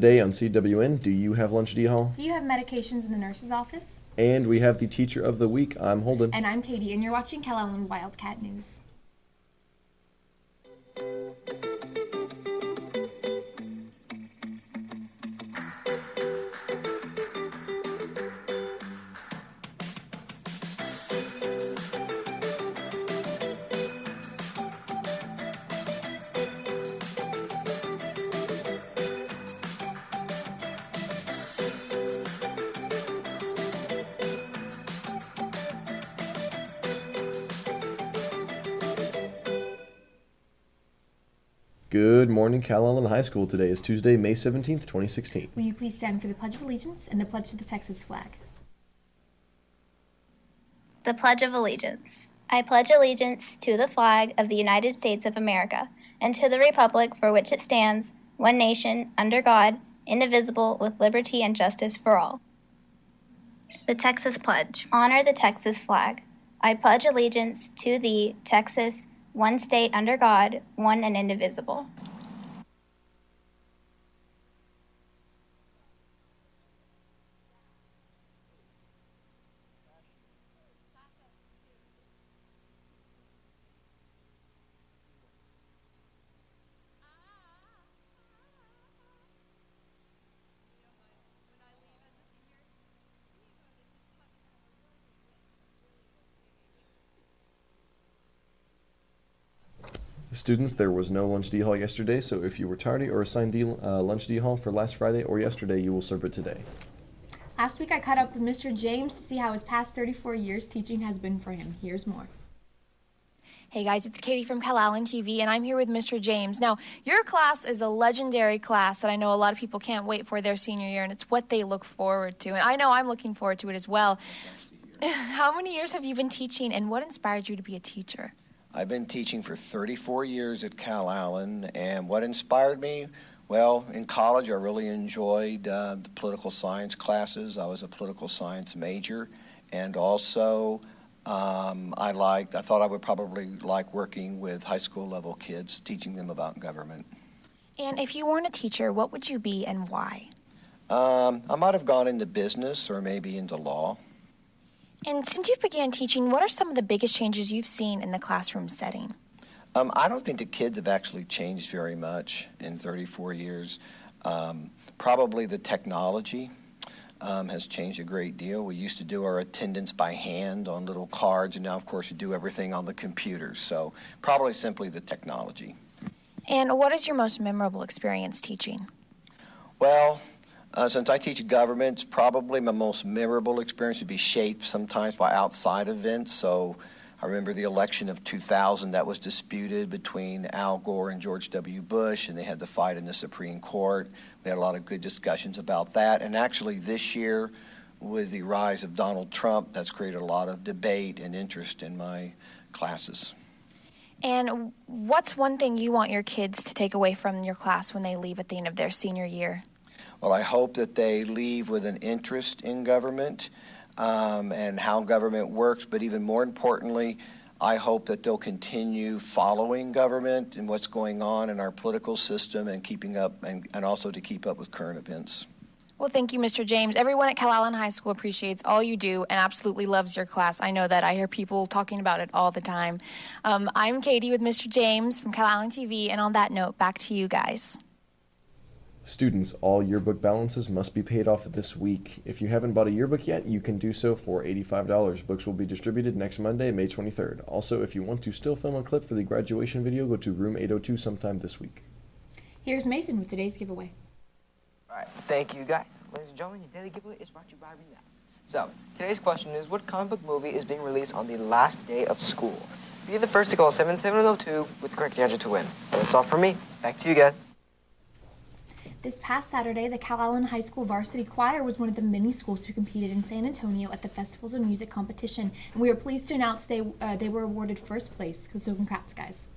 Today on CWN, do you have lunch, D-Hall? Do you have medications in the nurse's office? And we have the Teacher of the Week. I'm Holden. And I'm Katie, and you're watching Calallen Wildcat News. Good morning, Calallen High School. Today is Tuesday, May 17th, 2016. Will you please stand for the Pledge of Allegiance and the pledge to the Texas flag? The Pledge of Allegiance. I pledge allegiance to the flag of the United States of America and to the republic for which it stands, one nation, under God, indivisible, with liberty and justice for all. The Texas Pledge. Honor the Texas flag. I pledge allegiance to thee, Texas, one state under God, one and indivisible. Students, there was no lunch D-Hall yesterday, so if you were tardy or assigned lunch D-Hall for last Friday or yesterday, you will serve it today. Last week I caught up with Mr. James to see how his past 34 years teaching has been for him. Here's more. Hey guys, it's Katie from Calallen TV, and I'm here with Mr. James. Now, your class is a legendary class that I know a lot of people can't wait for their senior year, and it's what they look forward to. And I know I'm looking forward to it as well. How many years have you been teaching, and what inspired you to be a teacher? I've been teaching for 34 years at Calallen, and what inspired me? Well, in college I really enjoyed the political science classes. I was a political science major, and also I thought I would probably like working with high school level kids, teaching them about government. And if you weren't a teacher, what would you be and why? I might have gone into business or maybe into law. And since you've began teaching, what are some of the biggest changes you've seen in the classroom setting? I don't think the kids have actually changed very much in 34 years. Probably the technology has changed a great deal. We used to do our attendance by hand on little cards, and now, of course, you do everything on the computer. So probably simply the technology. And what is your most memorable experience teaching? Well, since I teach government, probably my most memorable experience would be shaped sometimes by outside events. So I remember the election of 2000 that was disputed between Al Gore and George W. Bush, and they had to fight in the Supreme Court. We had a lot of good discussions about that. And actually this year, with the rise of Donald Trump, that's created a lot of debate and interest in my classes. And what's one thing you want your kids to take away from your class when they leave at the end of their senior year? Well, I hope that they leave with an interest in government and how government works, but even more importantly, I hope that they'll continue following government and what's going on in our political system and keeping up, and also to keep up with current events. Well, thank you, Mr. James. Everyone at Calallen High School appreciates all you do and absolutely loves your class. I know that. I hear people talking about it all the time. I'm Katie with Mr. James from Calallen TV, and on that note, back to you guys. Students, all yearbook balances must be paid off this week. If you haven't bought a yearbook yet, you can do so for $85. Books will be distributed next Monday, May 23rd. Also, if you want to still film a clip for the graduation video, go to room 802 sometime this week. Here's Mason with today's giveaway. All right, thank you guys. Ladies and gentlemen, your daily giveaway is brought to you by Relax. So, today's question is, what comic book movie is being released on the last day of school? Be the first to call 7702 with the correct answer to win. That's all from me. Back to you guys. This past Saturday, the Calallen High School Varsity Choir was one of the many schools who competed in San Antonio at the Festivals of Music competition, and we are pleased to announce they were awarded first place. So congrats, guys.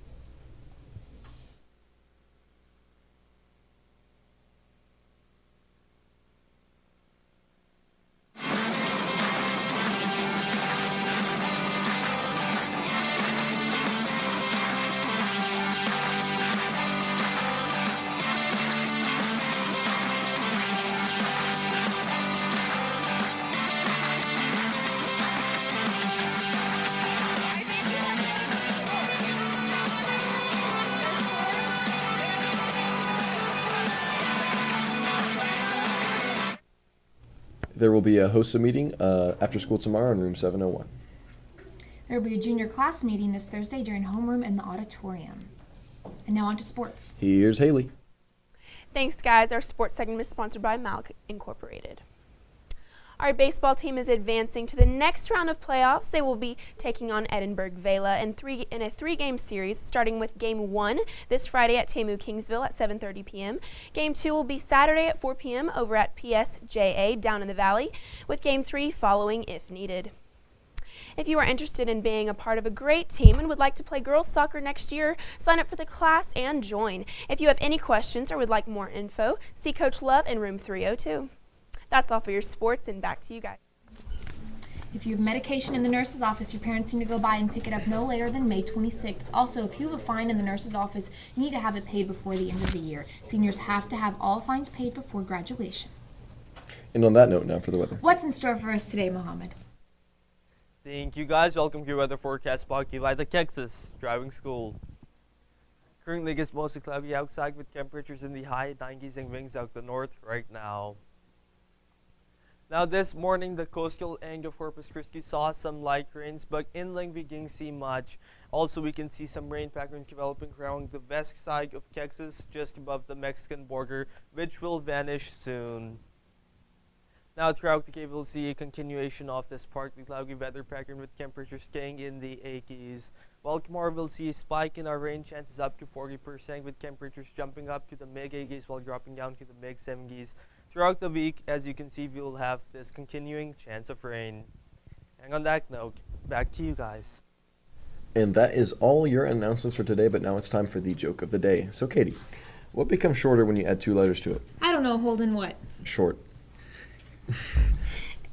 There will be a HOSA meeting after school tomorrow in room 701. There will be a junior class meeting this Thursday during homeroom in the auditorium. And now on to sports. Here's Haley. Thanks, guys. Our sports segment is sponsored by Malk Incorporated. Our baseball team is advancing to the next round of playoffs. They will be taking on Edinburgh Vela in a three-game series, starting with Game 1 this Friday at Tamu Kingsville at 7:30 p.m. Game 2 will be Saturday at 4 p.m. over at PSJA down in the Valley, with Game 3 following if needed. If you are interested in being a part of a great team and would like to play girls soccer next year, sign up for the class and join. If you have any questions or would like more info, see Coach Love in room 302. That's all for your sports, and back to you guys. If you have medication in the nurse's office, your parents need to go by and pick it up no later than May 26th. Also, if you have a fine in the nurse's office, you need to have it paid before the end of the year. Seniors have to have all fines paid before graduation. And on that note, now for the weather. What's in store for us today, Mohammed? Thank you, guys. Welcome to your weather forecast brought to you by the Texas Driving School. Currently, it gets mostly cloudy outside with temperatures in the high 90s and winds out the north right now. Now this morning, the coastal end of Corpus Christi saw some light rains, but inland we didn't see much. Also, we can see some rain patterns developing around the west side of Texas, just above the Mexican border, which will vanish soon. Now throughout the day, we'll see a continuation of this partly cloudy weather pattern with temperatures staying in the 80s. While tomorrow, we'll see a spike in our rain chances up to 40%, with temperatures jumping up to the mid-80s while dropping down to the mid-70s. Throughout the week, as you can see, we will have this continuing chance of rain. And on that note, back to you guys. And that is all your announcements for today, but now it's time for the joke of the day. So Katie, what becomes shorter when you add 2 letters to it? I don't know, Holden, what? Short.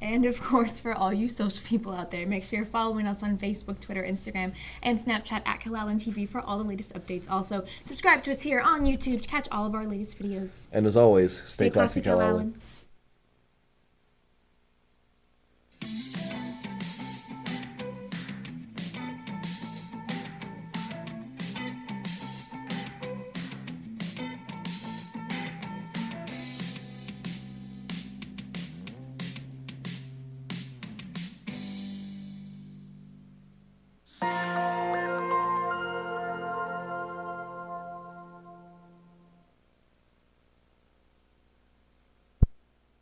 And of course, for all you social people out there, make sure you're following us on Facebook, Twitter, Instagram, and Snapchat at Calallen TV for all the latest updates. Also, subscribe to us here on YouTube to catch all of our latest videos. And as always, stay classy, Calallen.